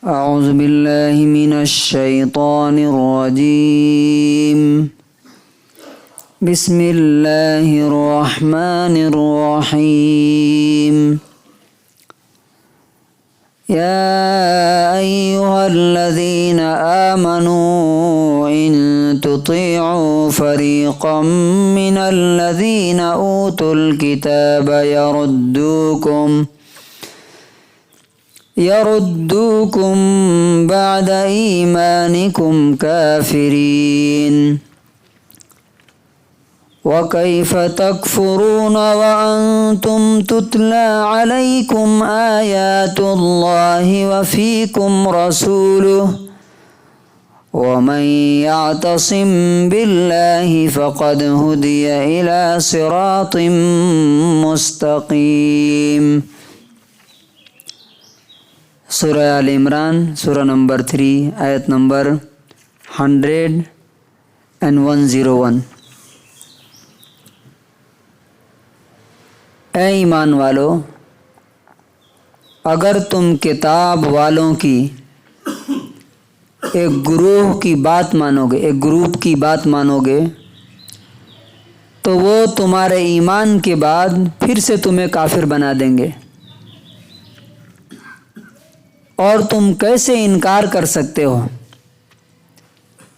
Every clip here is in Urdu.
اعوذ باللہ من الشیطان الرجیم بسم اللہ الرحمن الرحیم یا ایہا الذین آمنوا ان تطیعوا فریقا من الذین اوتوا الکتاب يردوكم بعد إيمانكم كافرين وكيف تكفرون وأنتم تتلى عليكم آيات الله وفيكم رسوله ومن يعتصم بالله فقد هدي إلى صراط مستقيم۔ سورہ آل عمران سورہ نمبر 3 آیت نمبر 101۔ اے ایمان والو، اگر تم کتاب والوں کی ایک گروہ کی بات مانو گے، ایک گروپ کی بات مانو گے، تو وہ تمہارے ایمان کے بعد پھر سے تمہیں کافر بنا دیں گے، اور تم کیسے انکار کر سکتے ہو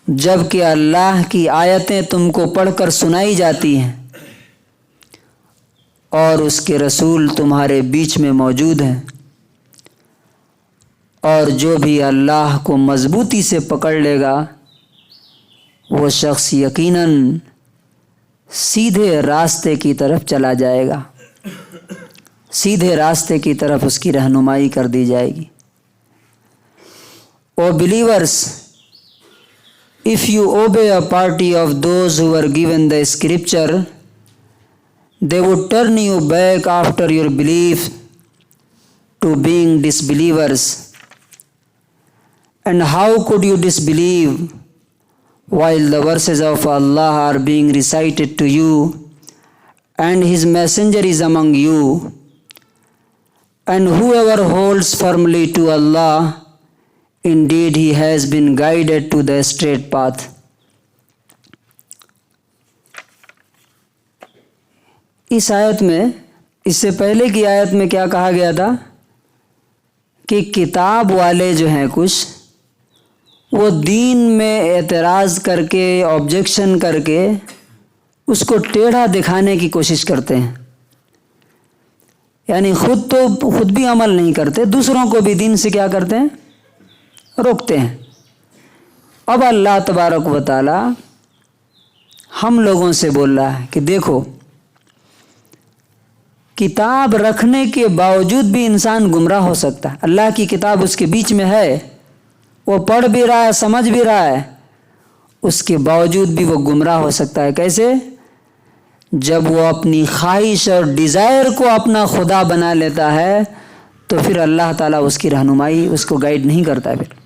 جب کہ اللہ کی آیتیں تم کو پڑھ کر سنائی جاتی ہیں اور اس کے رسول تمہارے بیچ میں موجود ہیں، اور جو بھی اللہ کو مضبوطی سے پکڑ لے گا وہ شخص یقیناً سیدھے راستے کی طرف چلا جائے گا، سیدھے راستے کی طرف اس کی رہنمائی کر دی جائے گی۔ O believers, if you obey a party of those who were given the scripture, they would turn you back after your belief to being disbelievers. And how could you disbelieve while the verses of Allah are being recited to you and His messenger is among you? And whoever holds firmly to Allah, indeed he has been guided to the straight path۔ اس آیت میں، اس سے پہلے کی آیت میں کیا کہا گیا تھا کہ کتاب والے جو ہیں کچھ، وہ دین میں اعتراض کر کے، آبجیکشن کر کے اس کو ٹیڑھا دکھانے کی کوشش کرتے ہیں، یعنی خود بھی عمل نہیں کرتے، دوسروں کو بھی دین سے کیا کرتے ہیں؟ روکتے ہیں۔ اب اللہ تبارک و تعالی ہم لوگوں سے بول رہا ہے کہ دیکھو، کتاب رکھنے کے باوجود بھی انسان گمراہ ہو سکتا ہے۔ اللہ کی کتاب اس کے بیچ میں ہے، وہ پڑھ بھی رہا ہے، سمجھ بھی رہا ہے، اس کے باوجود بھی وہ گمراہ ہو سکتا ہے۔ کیسے؟ جب وہ اپنی خواہش اور ڈیزائر کو اپنا خدا بنا لیتا ہے تو پھر اللہ تعالیٰ اس کی رہنمائی، اس کو گائیڈ نہیں کرتا۔ پھر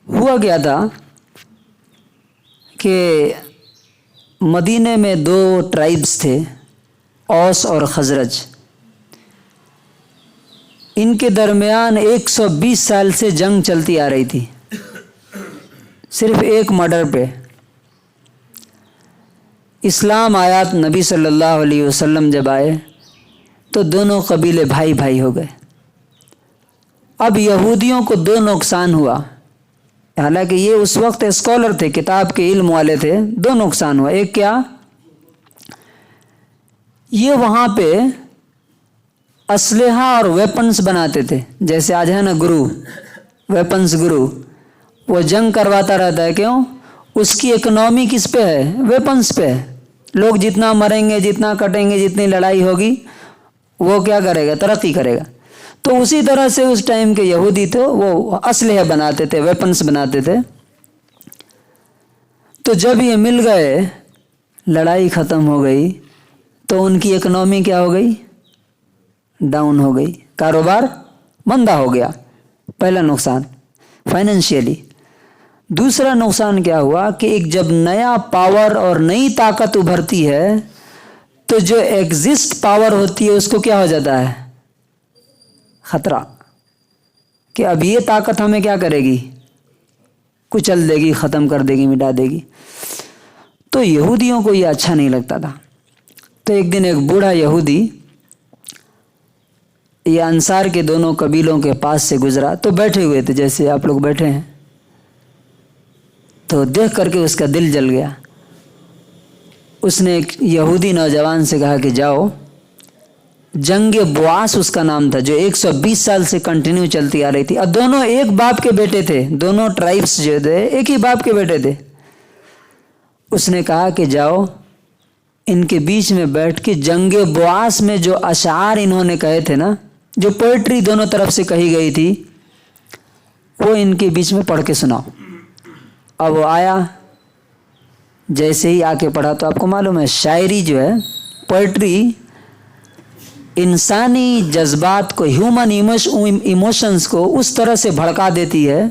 ہوا کیا تھا کہ مدینے میں 2 ٹرائبز تھے، اوس اور خزرج۔ ان کے درمیان 120 سال سے جنگ چلتی آ رہی تھی، صرف ایک مرڈر پہ۔ اسلام آیات نبی صلی اللہ علیہ وسلم جب آئے تو دونوں قبیلے بھائی بھائی ہو گئے۔ اب یہودیوں کو 2 نقصان ہوا، حالانکہ یہ اس وقت اسکالر تھے، کتاب کے علم والے تھے۔ 2 نقصان ہوا۔ ایک کیا؟ یہ وہاں پہ اسلحہ اور ویپنز بناتے تھے، جیسے آج ہے نا گرو، ویپنز گرو، وہ جنگ کرواتا رہتا ہے۔ کیوں؟ اس کی اکنامی کس پہ ہے؟ ویپنز پہ ہے۔ لوگ جتنا مریں گے، جتنا کٹیں گے، جتنی لڑائی ہوگی، وہ کیا کرے گا؟ ترقی کرے گا۔ تو اسی طرح سے اس ٹائم کے یہودی تھے، وہ اسلحہ بناتے تھے، ویپنز بناتے تھے۔ تو جب یہ مل گئے، لڑائی ختم ہو گئی، تو ان کی اکنامی کیا ہو گئی؟ ڈاؤن ہو گئی، کاروبار مندہ ہو گیا۔ پہلا نقصان فائنینشیلی۔ دوسرا نقصان کیا ہوا کہ ایک جب نیا پاور اور نئی طاقت ابھرتی ہے تو جو ایگزسٹ پاور ہوتی ہے اس کو کیا ہو جاتا ہے؟ خطرہ۔ کہ اب یہ طاقت ہمیں کیا کرے گی، کچل دے گی، ختم کر دے گی، مٹا دے گی۔ تو یہودیوں کو یہ اچھا نہیں لگتا تھا۔ تو ایک دن ایک بوڑھا یہودی یہ انصار کے دونوں قبیلوں کے پاس سے گزرا، تو بیٹھے ہوئے تھے جیسے آپ لوگ بیٹھے ہیں، تو دیکھ کر کے اس کا دل جل گیا۔ اس نے ایک یہودی نوجوان سے کہا کہ جاؤ، جنگ بواس اس کا نام تھا، جو 120 سال سے کنٹینیو چلتی آ رہی تھی، اور دونوں ایک باپ کے بیٹے تھے، دونوں ٹرائبس جو تھے ایک ہی باپ کے بیٹے تھے۔ اس نے کہا کہ جاؤ ان کے بیچ میں بیٹھ کے جنگ بواس میں جو اشعار انہوں نے کہے تھے نا، جو پوئٹری دونوں طرف سے کہی گئی تھی، وہ ان کے بیچ میں پڑھ کے سناؤ۔ اب وہ آیا، جیسے ہی آ کے پڑھا، تو آپ کو معلوم ہے شاعری جو ہے، پوئٹری انسانی جذبات کو، ہیومن ایموشنز کو اس طرح سے بھڑکا دیتی ہے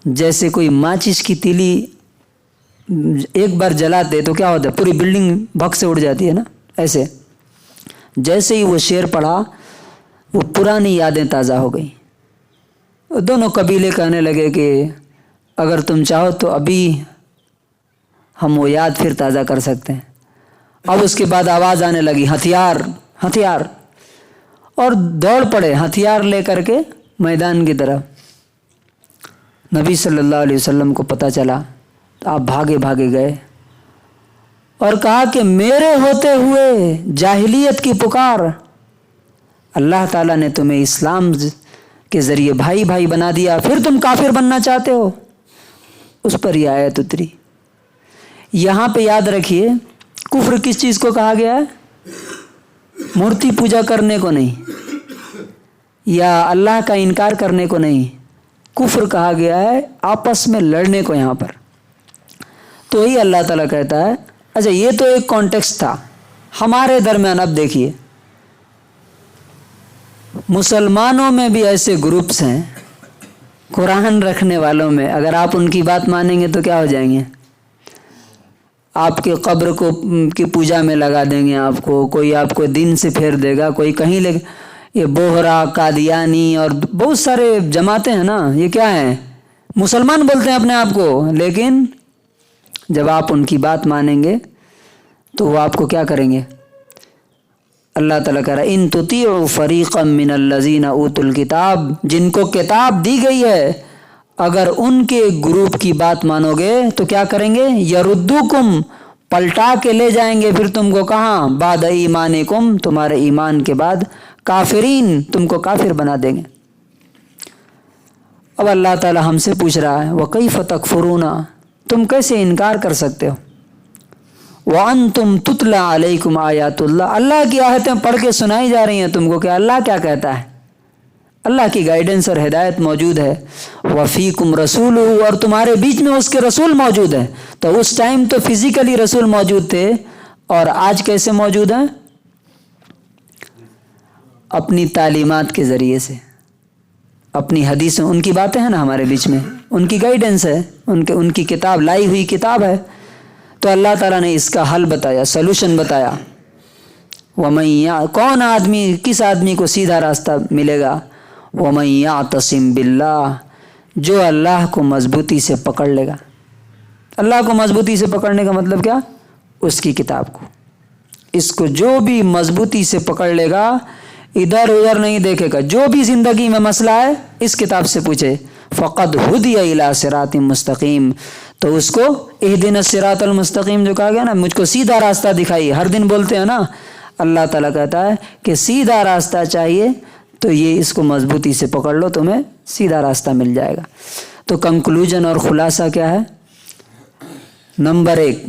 جیسے کوئی ماچس کی تیلی ایک بار جلا دے تو کیا ہوتا ہے، پوری بلڈنگ بھگ سے اڑ جاتی ہے نا، ایسے جیسے ہی وہ شعر پڑھا وہ پرانی یادیں تازہ ہو گئیں۔ دونوں قبیلے کہنے لگے کہ اگر تم چاہو تو ابھی ہم وہ یاد پھر تازہ کر سکتے ہیں۔ اب اس کے بعد آواز آنے لگی، ہتھیار ہتھیار، اور دوڑ پڑے ہتھیار لے کر کے میدان کی طرف۔ نبی صلی اللہ علیہ وسلم کو پتہ چلا تو آپ بھاگے بھاگے گئے اور کہا کہ میرے ہوتے ہوئے جاہلیت کی پکار، اللہ تعالیٰ نے تمہیں اسلام کے ذریعے بھائی بھائی بنا دیا، پھر تم کافر بننا چاہتے ہو۔ اس پر یہ آیت اتری۔ یہاں پہ یاد رکھیے کفر کس چیز کو کہا گیا ہے؟ مورتی پوجا کرنے کو نہیں، یا اللہ کا انکار کرنے کو نہیں، کفر کہا گیا ہے آپس میں لڑنے کو یہاں پر۔ تو ہی اللہ تعالیٰ کہتا ہے، اچھا یہ تو ایک کانٹیکسٹ تھا ہمارے درمیان۔ اب دیکھیے مسلمانوں میں بھی ایسے گروپس ہیں قرآن رکھنے والوں میں، اگر آپ ان کی بات مانیں گے تو کیا ہو جائیں گے، آپ کے قبر کو کی پوجا میں لگا دیں گے آپ کو، کوئی آپ کو دین سے پھیر دے گا، کوئی کہیں لے، یہ بوہرا، قادیانی اور بہت سارے جماعتیں ہیں نا، یہ کیا ہیں، مسلمان بولتے ہیں اپنے آپ کو، لیکن جب آپ ان کی بات مانیں گے تو وہ آپ کو کیا کریں گے؟ اللہ تعالیٰ کہہ رہا ہے ان تطیعوا فریقا من الذین اوتوا الکتاب، جن کو کتاب دی گئی ہے، اگر ان کے گروپ کی بات مانو گے تو کیا کریں گے؟ یردوکم، پلٹا کے لے جائیں گے پھر تم کو کہاں؟ بعد ایمانکم، تمہارے ایمان کے بعد، کافرین، تم کو کافر بنا دیں گے۔ اب اللہ تعالیٰ ہم سے پوچھ رہا ہے وَكَيْفَ تَكْفُرُونَ، تم کیسے انکار کر سکتے ہو؟ وَأَنْتُمْ تُتْلَى عَلَيْكُمْ آیاتُ اللَّهِ، اللہ کی آیتیں پڑھ کے سنائی جا رہی ہیں تم کو کہ اللہ کیا کہتا ہے، اللہ کی گائیڈنس اور ہدایت موجود ہے۔ وَفِيكُمْ رَسُولُهُ، اور تمہارے بیچ میں اس کے رسول موجود ہیں۔ تو اس ٹائم تو فزیکلی رسول موجود تھے، اور آج کیسے موجود ہیں؟ اپنی تعلیمات کے ذریعے سے، اپنی حدیثیں، ان کی باتیں ہیں نا ہمارے بیچ میں، ان کی گائیڈنس ہے، ان کی کتاب، لائی ہوئی کتاب ہے۔ تو اللہ تعالیٰ نے اس کا حل بتایا، سلوشن بتایا۔ کون آدمی، کس آدمی کو سیدھا راستہ ملے گا؟ وَمَن يَعْتَصِم بِاللَّهِ، جو اللہ کو مضبوطی سے پکڑ لے گا۔ اللہ کو مضبوطی سے پکڑنے کا مطلب کیا؟ اس کی کتاب کو، اس کو جو بھی مضبوطی سے پکڑ لے گا، ادھر ادھر نہیں دیکھے گا، جو بھی زندگی میں مسئلہ ہے اس کتاب سے پوچھے، فقد ہدی الی صراط مستقیم، تو اس کو اہدنا الصراط المستقیم جو کہا گیا نا، مجھ کو سیدھا راستہ دکھائی، ہر دن بولتے ہیں نا، اللہ تعالیٰ کہتا ہے کہ سیدھا راستہ چاہیے تو یہ اس کو مضبوطی سے پکڑ لو، تمہیں سیدھا راستہ مل جائے گا۔ تو کنکلوژن اور خلاصہ کیا ہے؟ نمبر 1،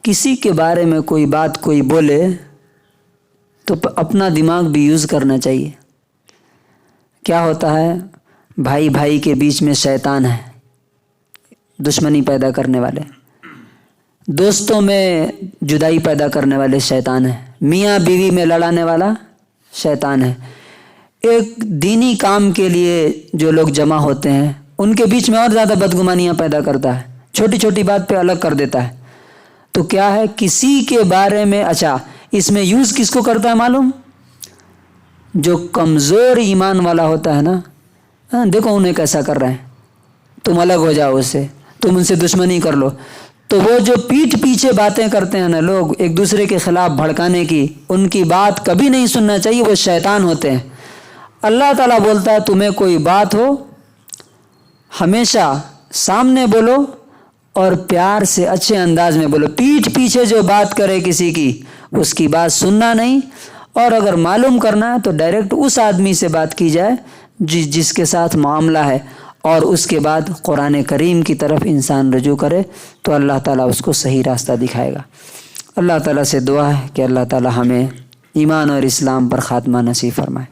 کسی کے بارے میں کوئی بات کوئی بولے تو اپنا دماغ بھی یوز کرنا چاہیے۔ کیا ہوتا ہے، بھائی بھائی کے بیچ میں شیطان ہے، دشمنی پیدا کرنے والے، دوستوں میں جدائی پیدا کرنے والے شیطان ہیں، میاں بیوی میں لڑانے والا شیطان ہے، ایک دینی کام کے لیے جو لوگ جمع ہوتے ہیں ان کے بیچ میں اور زیادہ بدگمانیاں پیدا کرتا ہے، چھوٹی چھوٹی بات پہ الگ کر دیتا ہے۔ تو کیا ہے، کسی کے بارے میں، اچھا اس میں یوز کس کو کرتا ہے معلوم؟ جو کمزور ایمان والا ہوتا ہے نا، دیکھو انہیں کیسا کر رہے ہیں، تم الگ ہو جاؤ اس سے، تم ان سے دشمنی کر لو. تو وہ جو پیٹھ پیچھے باتیں کرتے ہیں نا لوگ ایک دوسرے کے خلاف بھڑکانے کی، ان کی بات کبھی نہیں سننا چاہیے، وہ شیطان ہوتے ہیں. اللہ تعالیٰ بولتا ہے تمہیں کوئی بات ہو ہمیشہ سامنے بولو اور پیار سے اچھے انداز میں بولو. پیٹھ پیچھے جو بات کرے کسی کی اس کی بات سننا نہیں، اور اگر معلوم کرنا ہے تو ڈائریکٹ اس آدمی سے بات کی جائے جس کے ساتھ معاملہ ہے، اور اس کے بعد قرآن کریم کی طرف انسان رجوع کرے تو اللہ تعالیٰ اس کو صحیح راستہ دکھائے گا. اللہ تعالیٰ سے دعا ہے کہ اللہ تعالیٰ ہمیں ایمان اور اسلام پر خاتمہ نصیب فرمائے.